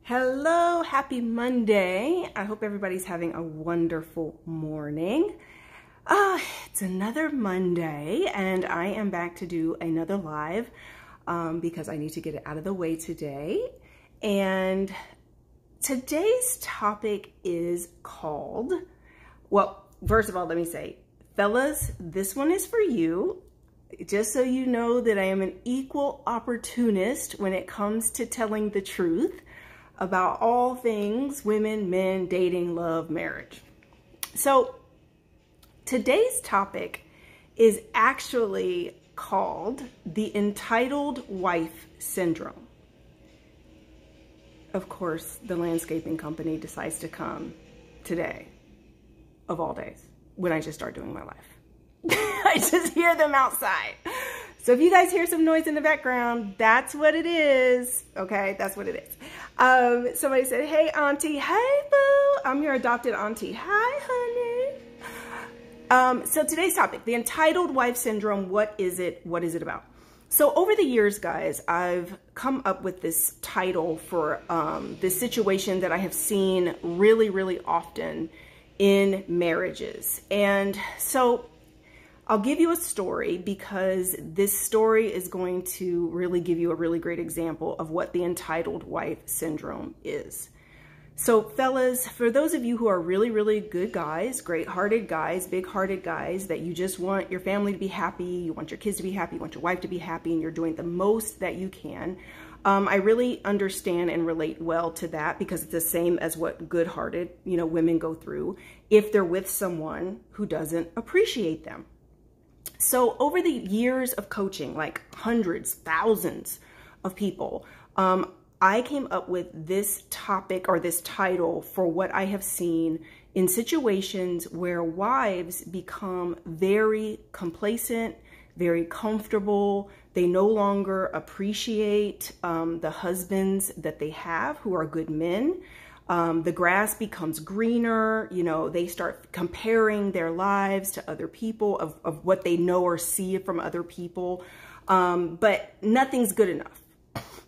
Hello, happy Monday. I hope everybody's having a wonderful morning. It's another Monday and I am back to do another live because I need to get it out of the way today. And today's topic is called, well, first of all, let me say, fellas, this one is for you. Just so you know that I am an equal opportunist when it comes to telling the truth about all things women, men, dating, love, marriage. So today's topic is actually called the entitled wife syndrome. Of course, the landscaping company decides to come today, of all days, when I just start doing my life. I just hear them outside. So if you guys hear some noise in the background, that's what it is. Okay, that's what it is. Somebody said, hey, auntie. Hey, boo. I'm your adopted auntie. Hi, honey. So today's topic, the entitled wife syndrome, what is it? What is it about? So over the years, guys, I've come up with this title for this situation that I have seen really, really often in marriages. And so I'll give you a story because this story is going to really give you a really great example of what the entitled wife syndrome is. So fellas, for those of you who are really, really good guys, great-hearted guys, big-hearted guys, that you just want your family to be happy, you want your kids to be happy, you want your wife to be happy, and you're doing the most that you can, I really understand and relate well to that because it's the same as what good-hearted, women go through if they're with someone who doesn't appreciate them. So over the years of coaching, like hundreds, thousands of people, I came up with this topic or this title for what I have seen in situations where wives become very complacent, very comfortable. They no longer appreciate the husbands that they have who are good men. The grass becomes greener, they start comparing their lives to other people of what they know or see from other people. But nothing's good enough,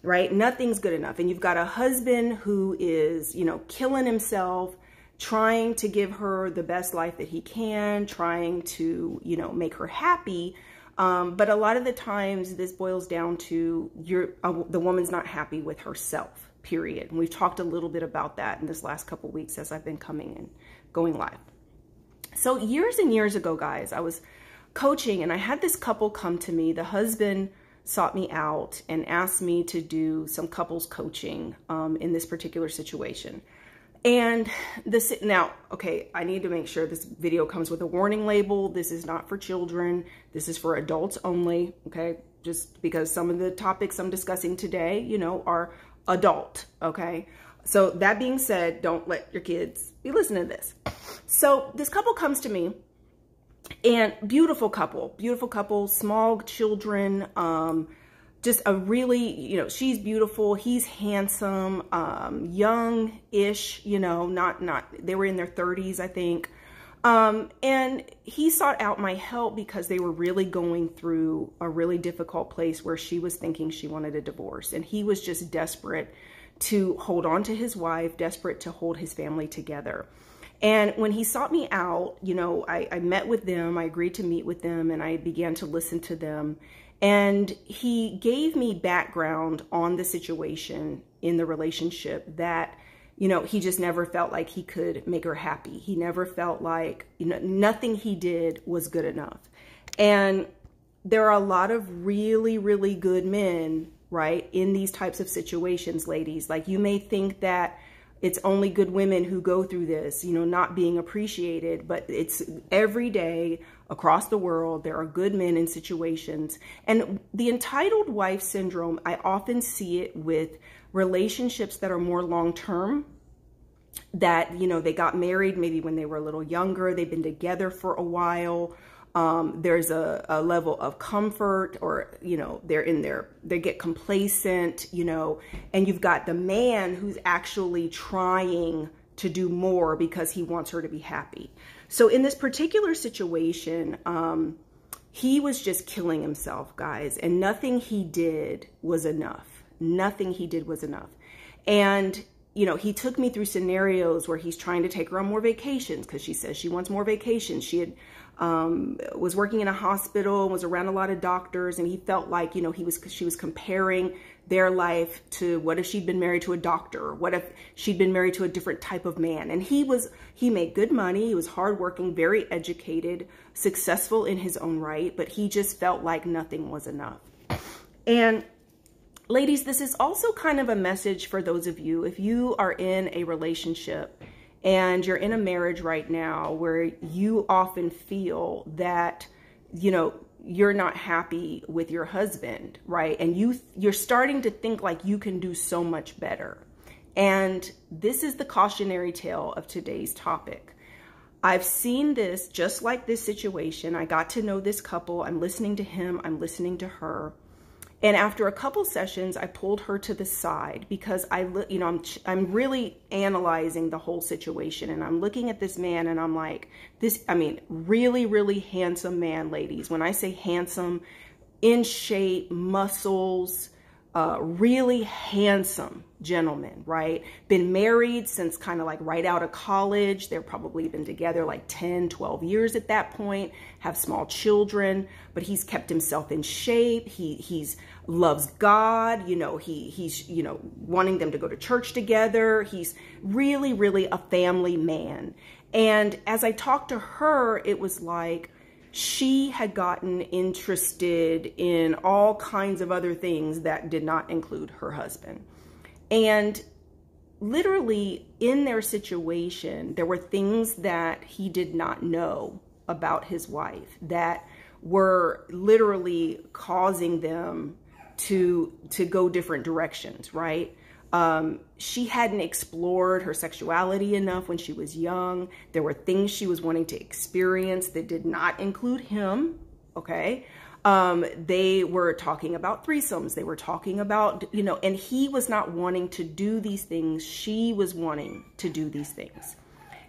right? Nothing's good enough. And you've got a husband who is, killing himself, trying to give her the best life that he can, trying to, make her happy. But a lot of the times this boils down to the woman's not happy with herself. Period. And we've talked a little bit about that in this last couple weeks as I've been coming and going live. So years and years ago, guys, I was coaching and I had this couple come to me. The husband sought me out and asked me to do some couples coaching in this particular situation. And now, okay, I need to make sure this video comes with a warning label. This is not for children. This is for adults only, okay? Just because some of the topics I'm discussing today, are adult, okay? So that being said, don't let your kids be listening to this. So this couple comes to me, and beautiful couple, small children, just a really, she's beautiful, he's handsome, young-ish, they were in their 30s, I think. And he sought out my help because they were really going through a really difficult place where she was thinking she wanted a divorce. And he was just desperate to hold on to his wife, desperate to hold his family together. And when he sought me out, I met with them, I agreed to meet with them, and I began to listen to them. And he gave me background on the situation in the relationship that he just never felt like he could make her happy. He never felt like, nothing he did was good enough. And there are a lot of really, really good men, right, in these types of situations, ladies. Like, you may think that it's only good women who go through this, not being appreciated, but it's every day across the world. There are good men in situations. And the entitled wife syndrome, I often see it with relationships that are more long-term, that, they got married maybe when they were a little younger, they've been together for a while. There's a level of comfort, or, they get complacent, and you've got the man who's actually trying to do more because he wants her to be happy. So in this particular situation, he was just killing himself, guys, and nothing he did was enough. Nothing he did was enough. And you know, he took me through scenarios where he's trying to take her on more vacations because she says she wants more vacations. She had was working in a hospital and was around a lot of doctors, and he felt like, you know, she was comparing their life to what if she'd been married to a doctor? What if she'd been married to a different type of man? And he made good money. He was hardworking, very educated, successful in his own right, but he just felt like nothing was enough. And ladies, this is also kind of a message for those of you, if you are in a relationship and you're in a marriage right now where you often feel that, you know, you're not happy with your husband, right? And you're starting to think like you can do so much better. And this is the cautionary tale of today's topic. I've seen this just like this situation. I got to know this couple. I'm listening to him. I'm listening to her. And after a couple sessions, I pulled her to the side because I'm really analyzing the whole situation, and I'm looking at this man and I'm like, really, really handsome man, ladies. When I say handsome, in shape, muscles, really handsome gentleman, right? Been married since kind of like right out of college. They've probably been together like 10, 12 years at that point, have small children, but he's kept himself in shape. He's loves God, you know, he's, you know, wanting them to go to church together. He's really, really a family man. And as I talked to her, it was like, she had gotten interested in all kinds of other things that did not include her husband. And literally in their situation, there were things that he did not know about his wife that were literally causing them to go different directions, right? She hadn't explored her sexuality enough when she was young. There were things she was wanting to experience that did not include him, okay? They were talking about threesomes. They were talking about, you know, and he was not wanting to do these things. She was wanting to do these things.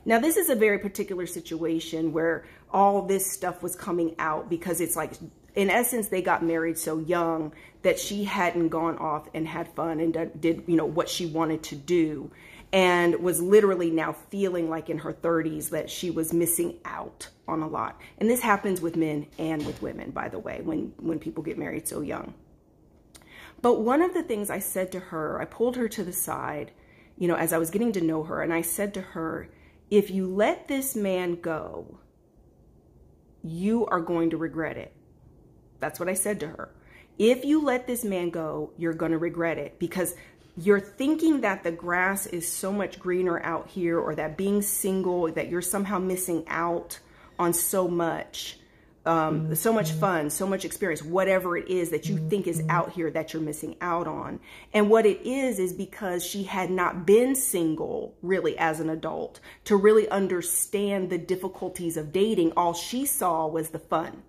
Now, this is a very particular situation where all this stuff was coming out because it's like, in essence, they got married so young that she hadn't gone off and had fun and did, you know, what she wanted to do, and was literally now feeling like in her 30s that she was missing out on a lot. And this happens with men and with women, by the way, when people get married so young. But one of the things I said to her, I pulled her to the side, you know, as I was getting to know her, and I said to her, if you let this man go, you are going to regret it. That's what I said to her. If you let this man go, you're going to regret it, because you're thinking that the grass is so much greener out here, or that being single, that you're somehow missing out on so much fun, so much experience, whatever it is that you think is out here that you're missing out on. And what it is because she had not been single really as an adult to really understand the difficulties of dating. All she saw was the fun.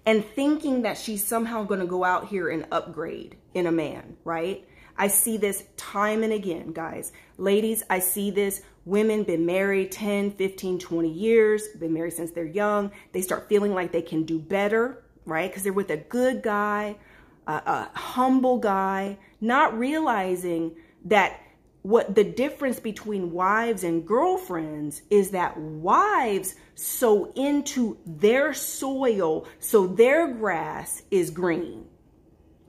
And thinking that she's somehow going to go out here and upgrade in a man, right? I see this time and again, guys. Ladies, I see this. Women been married 10, 15, 20 years, been married since they're young. They start feeling like they can do better, right? Because they're with a good guy, a humble guy, not realizing that what the difference between wives and girlfriends is that wives sow into their soil so their grass is green.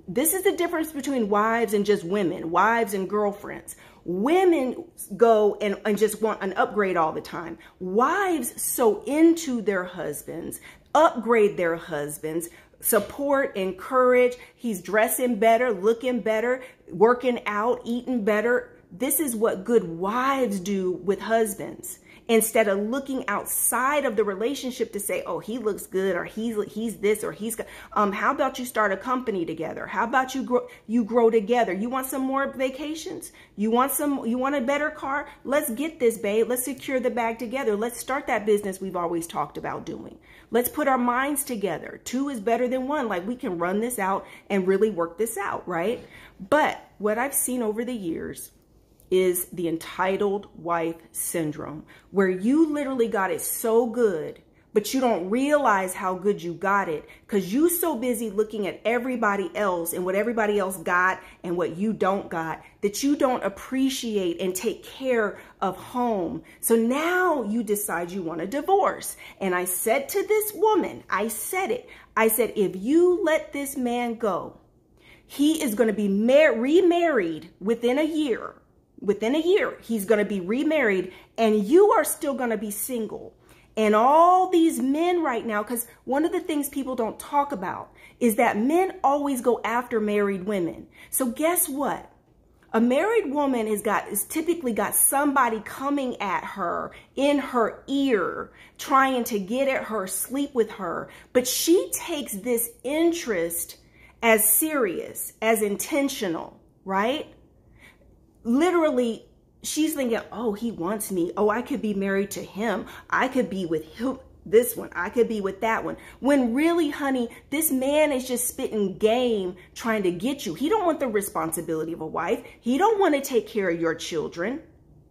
This is the difference between wives and just women, wives and girlfriends. Women go and just want an upgrade all the time. Wives sow into their husbands, upgrade their husbands, support, encourage. He's dressing better, looking better, working out, eating better. This is what good wives do with husbands. Instead of looking outside of the relationship to say, oh, he looks good, or he's this, or he's got, how about you start a company together? How about you grow together? You want some more vacations? You want a better car? Let's get this, babe. Let's secure the bag together. Let's start that business we've always talked about doing. Let's put our minds together. 2 is better than 1. Like, we can run this out and really work this out, right? But what I've seen over the years is the entitled wife syndrome, where you literally got it so good but you don't realize how good you got it because you so busy looking at everybody else and what everybody else got and what you don't got that you don't appreciate and take care of home. So now you decide you want a divorce. And I said to this woman, I said, if you let this man go, he is going to be remarried within a year. Within a year, he's going to be remarried and you are still going to be single. And all these men right now, because one of the things people don't talk about is that men always go after married women. So guess what? A married woman is typically got somebody coming at her in her ear, trying to get at her, sleep with her. But she takes this interest as serious, as intentional, right? Literally, she's thinking, oh, he wants me. Oh, I could be married to him. I could be with him, this one. I could be with that one. When really, honey, this man is just spitting game trying to get you. He don't want the responsibility of a wife. He don't want to take care of your children,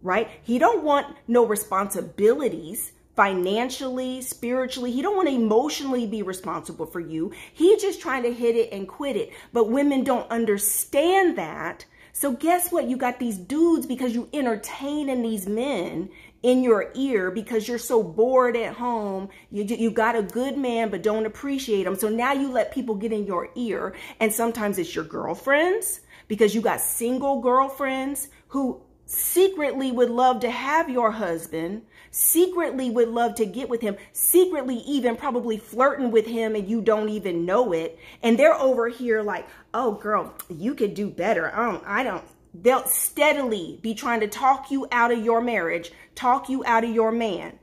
right? He don't want no responsibilities financially, spiritually. He don't want to emotionally be responsible for you. He's just trying to hit it and quit it. But women don't understand that. So guess what? You got these dudes because you entertaining these men in your ear because you're so bored at home. You got a good man, but don't appreciate him. So now you let people get in your ear. And sometimes it's your girlfriends because you got single girlfriends who secretly would love to have your husband, secretly would love to get with him, secretly even probably flirting with him and you don't even know it. And they're over here like, oh girl, you could do better. They'll steadily be trying to talk you out of your marriage, talk you out of your man.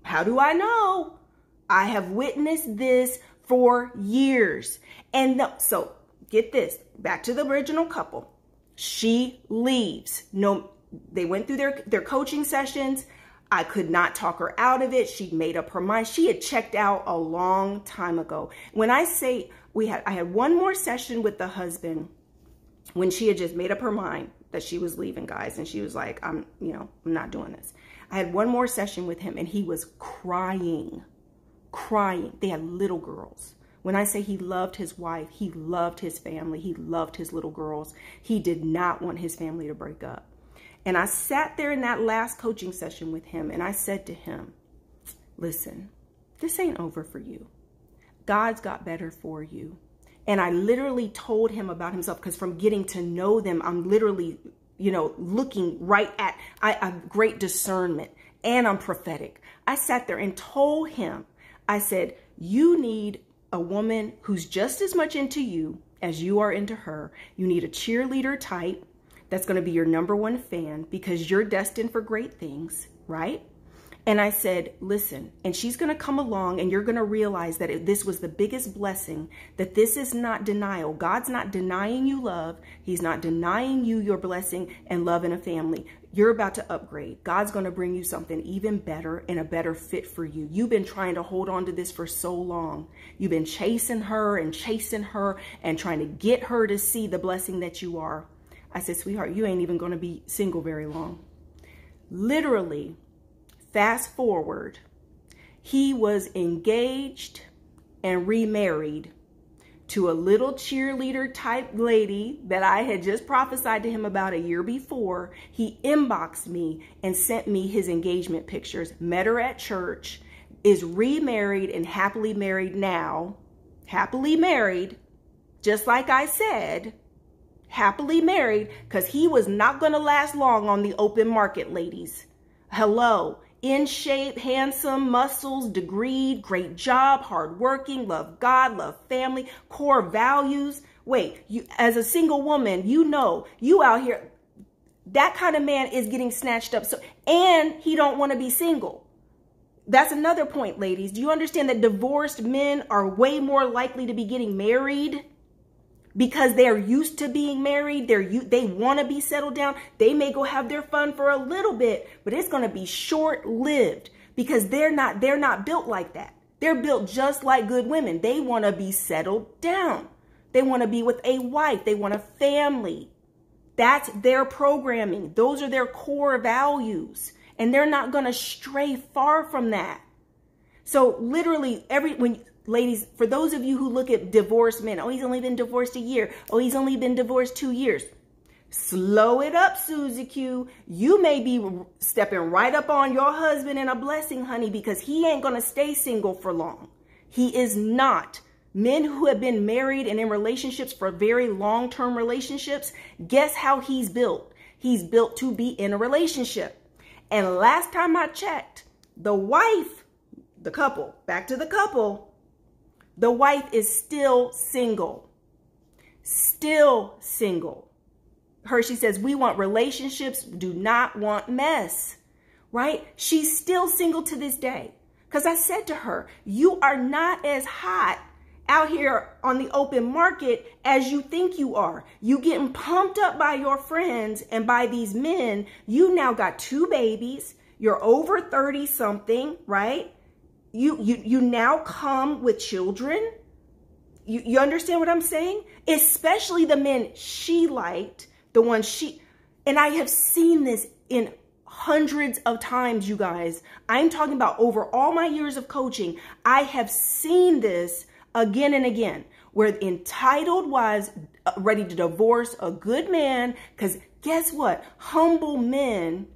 How do I know? I have witnessed this for years. And so get this, back to the original couple. She leaves. No, they went through their coaching sessions. I could not talk her out of it. She'd made up her mind. She had checked out a long time ago. When I say I had one more session with the husband when she had just made up her mind that she was leaving, guys. And she was like, I'm not doing this. I had one more session with him and he was crying. They had little girls. When I say he loved his wife, he loved his family, he loved his little girls. He did not want his family to break up. And I sat there in that last coaching session with him and I said to him, listen, this ain't over for you. God's got better for you. And I literally told him about himself because from getting to know them, I'm literally, looking right at I great discernment and I'm prophetic. I sat there and told him, I said, you need a woman who's just as much into you as you are into her. You need a cheerleader type that's going to be your #1 fan because you're destined for great things, right? And I said, listen, and she's going to come along and you're going to realize that this was the biggest blessing, that this is not denial. God's not denying you love. He's not denying you your blessing and love in a family. You're about to upgrade. God's going to bring you something even better and a better fit for you. You've been trying to hold on to this for so long. You've been chasing her and trying to get her to see the blessing that you are. I said, sweetheart, you ain't even going to be single very long. Literally, fast forward, he was engaged and remarried to a little cheerleader type lady that I had just prophesied to him about a year before. He inboxed me and sent me his engagement pictures, met her at church, is remarried and happily married now. Happily married, just like I said, happily married, because he was not going to last long on the open market, ladies. Hello. In shape, handsome, muscles, degreed, great job, hardworking, love God, love family, core values. Wait, you as a single woman, you out here, that kind of man is getting snatched up. And he don't want to be single. That's another point, ladies. Do you understand that divorced men are way more likely to be getting married? Because they're used to being married, they want to be settled down. They may go have their fun for a little bit, but it's going to be short-lived because they're not built like that. They're built just like good women. They want to be settled down. They want to be with a wife. They want a family. That's their programming. Those are their core values, and they're not going to stray far from that. So literally ladies, for those of you who look at divorced men, oh, he's only been divorced a year. Oh, he's only been divorced 2 years. Slow it up, Susie Q. You may be stepping right up on your husband in a blessing, honey, because he ain't going to stay single for long. He is not. Men who have been married and in relationships for very long-term relationships, guess how he's built? He's built to be in a relationship. And last time I checked, the wife, the couple, back to the couple, the wife is still single. Still single. Hershey says, we want relationships, do not want mess, right? She's still single to this day. Because I said to her, you are not as hot out here on the open market as you think you are. You getting pumped up by your friends and by these men. You now got 2 babies. You're over 30 something, right? You now come with children. You understand what I'm saying? Especially the men she liked, the ones and I have seen this in hundreds of times, you guys. I'm talking about over all my years of coaching. I have seen this again and again, where entitled wives ready to divorce a good man, because guess what? Humble men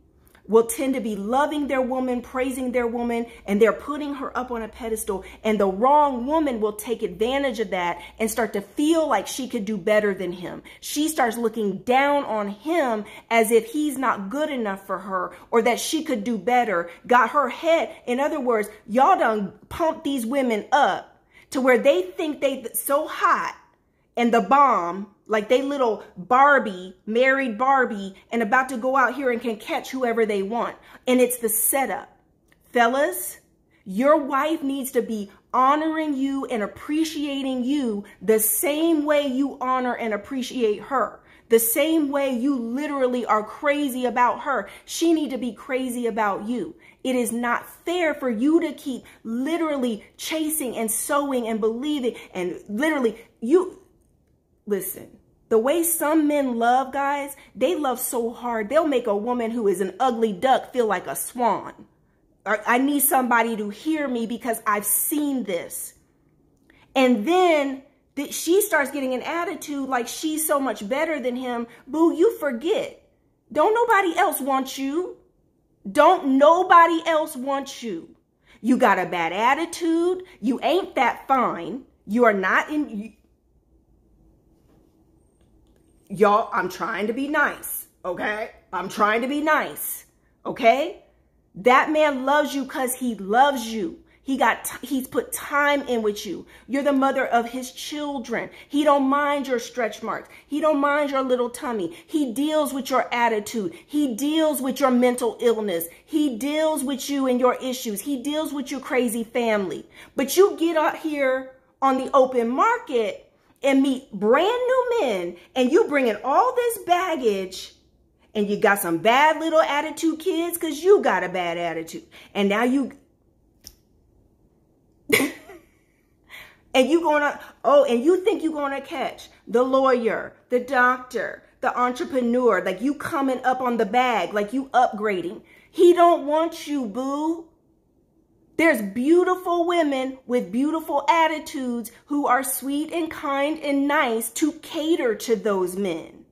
will tend to be loving their woman, praising their woman, and they're putting her up on a pedestal. And the wrong woman will take advantage of that and start to feel like she could do better than him. She starts looking down on him as if he's not good enough for her or that she could do better. Got her head. In other words, y'all done pumped these women up to where they think they so hot and the bomb, like they little Barbie, married Barbie, and about to go out here and can catch whoever they want. And it's the setup. Fellas, your wife needs to be honoring you and appreciating you the same way you honor and appreciate her. The same way you literally are crazy about her, she need to be crazy about you. It is not fair for you to keep literally chasing and sowing and believing and literally listen, the way some men love, guys, they love so hard. They'll make a woman who is an ugly duck feel like a swan. I need somebody to hear me because I've seen this. And then she starts getting an attitude like she's so much better than him. Boo, you forget. Don't nobody else want you. Don't nobody else want you. You got a bad attitude. You ain't that fine. You are not in... Y'all, I'm trying to be nice, okay? I'm trying to be nice, okay? That man loves you because he loves you. He's put time in with you. You're the mother of his children. He don't mind your stretch marks. He don't mind your little tummy. He deals with your attitude. He deals with your mental illness. He deals with you and your issues. He deals with your crazy family. But you get out here on the open market and meet brand new men, and you bringing all this baggage, and you got some bad little attitude kids because you got a bad attitude. And now you... and you think you're going to catch the lawyer, the doctor, the entrepreneur, like you coming up on the bag, like you upgrading. He don't want you, boo. There's beautiful women with beautiful attitudes who are sweet and kind and nice to cater to those men.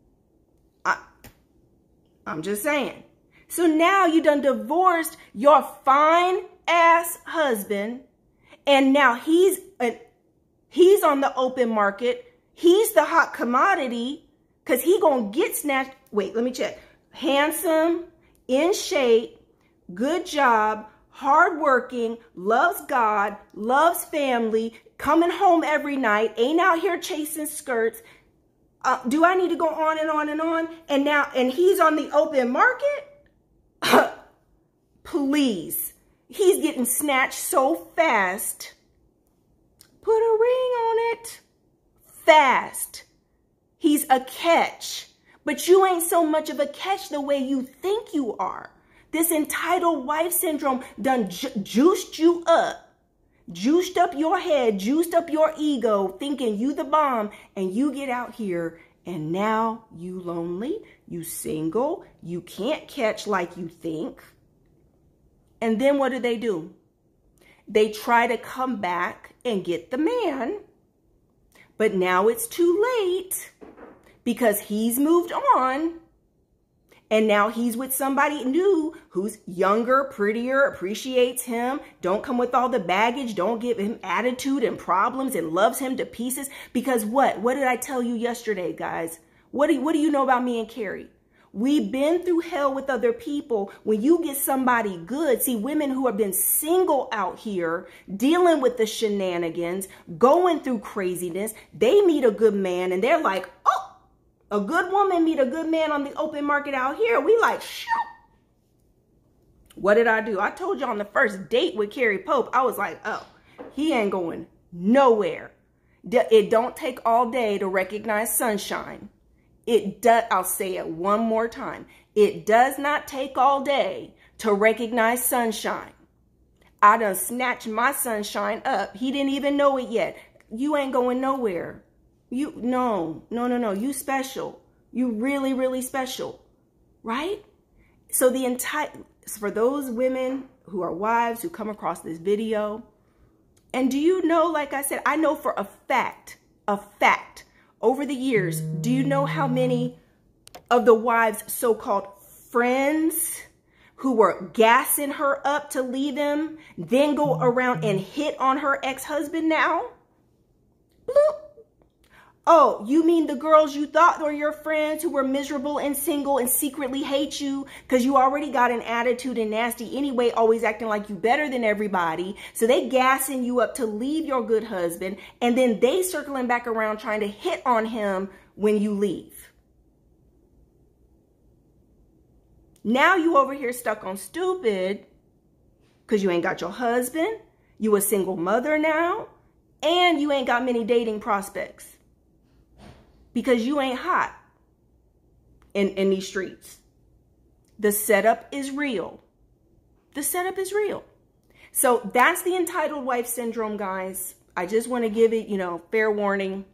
I'm just saying. So now you done divorced your fine ass husband, and now he's on the open market. He's the hot commodity because he gonna get snatched. Wait, let me check. Handsome, in shape, good job, hardworking, loves God, loves family, coming home every night, ain't out here chasing skirts. Do I need to go on and on and on? And he's on the open market? Please. He's getting snatched so fast. Put a ring on it. Fast. He's a catch. But you ain't so much of a catch the way you think you are. This entitled wife syndrome done juiced you up. Juiced up your head, juiced up your ego, thinking you the bomb, and you get out here and now you lonely, you single, you can't catch like you think. And then what do? they try to come back and get the man. But now it's too late because he's moved on. And now he's with somebody new who's younger, prettier, appreciates him. Don't come with all the baggage. Don't give him attitude and problems and loves him to pieces. Because what? What did I tell you yesterday, guys? What do you know about me and Carrie? We've been through hell with other people. When you get somebody good, see, women who have been single out here, dealing with the shenanigans, going through craziness, they meet a good man and they're like, oh, a good woman meet a good man on the open market out here. We like, shoot. What did I do? I told you on the first date with Carrie Pope, I was like, oh, he ain't going nowhere. It don't take all day to recognize sunshine. It does. I'll say it one more time. It does not take all day to recognize sunshine. I done snatched my sunshine up. He didn't even know it yet. You ain't going nowhere. No. You special. You really, really special. Right? So for those women who are wives who come across this video, and do you know, like I said, I know for a fact, over the years, do you know how many of the wives' so-called friends who were gassing her up to leave him, then go around and hit on her ex-husband now? Bloop. Oh, you mean the girls you thought were your friends who were miserable and single and secretly hate you because you already got an attitude and nasty anyway, always acting like you better than everybody. So they gassing you up to leave your good husband, and then they circling back around trying to hit on him when you leave. Now you over here stuck on stupid because you ain't got your husband, you a single mother now, and you ain't got many dating prospects. Because you ain't hot in these streets. The setup is real. The setup is real. So that's the entitled wife syndrome, guys. I just want to give it, fair warning.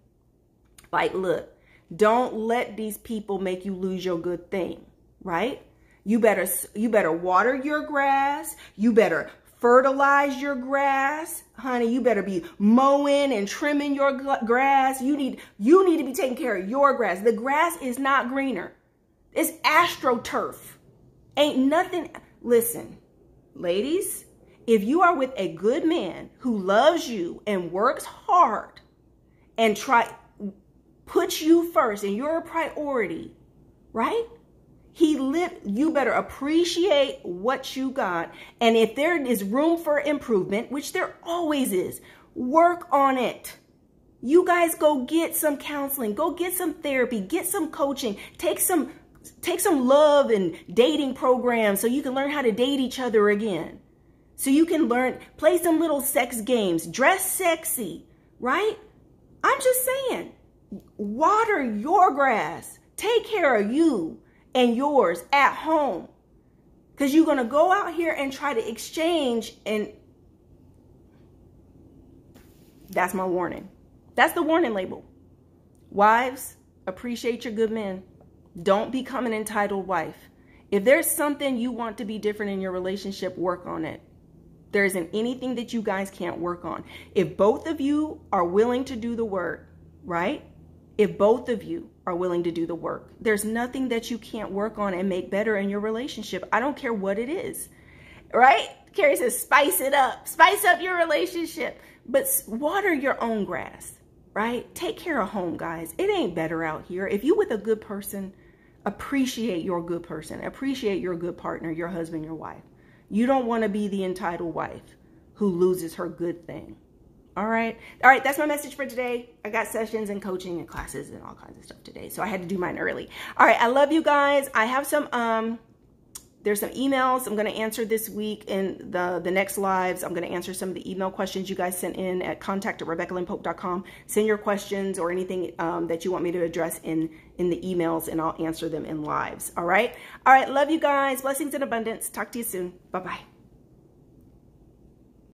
Like, look, don't let these people make you lose your good thing, right? You better water your grass. You better fertilize your grass. Honey, you better be mowing and trimming your grass. You need to be taking care of your grass. The grass is not greener. It's AstroTurf. Ain't nothing. Listen, ladies, if you are with a good man who loves you and works hard and puts you first and you're a priority, right? You better appreciate what you got. And if there is room for improvement, which there always is, work on it. You guys go get some counseling, go get some therapy, get some coaching, take some love and dating programs so you can learn how to date each other again. So you can play some little sex games, dress sexy, right? I'm just saying, water your grass, take care of you and yours at home, because you're going to go out here and try to exchange, and that's my warning. That's the warning label. Wives, appreciate your good men. Don't become an entitled wife. If there's something you want to be different in your relationship, work on it. There isn't anything that you guys can't work on. If both of you are willing to do the work, right? If both of you are willing to do the work, there's nothing that you can't work on and make better in your relationship. I don't care what it is, right? Carrie says, spice it up. Spice up your relationship. But water your own grass, right? Take care of home, guys. It ain't better out here. If you with a good person, appreciate your good person. Appreciate your good partner, your husband, your wife. You don't want to be the entitled wife who loses her good thing. All right. That's my message for today. I got sessions and coaching and classes and all kinds of stuff today, so I had to do mine early. All right. I love you guys. I have some, there's some emails I'm going to answer this week in the next lives. I'm going to answer some of the email questions you guys sent in at contact@RebeccaLynnPope.com. Send your questions or anything that you want me to address in the emails, and I'll answer them in lives. All right. Love you guys. Blessings in abundance. Talk to you soon. Bye-bye.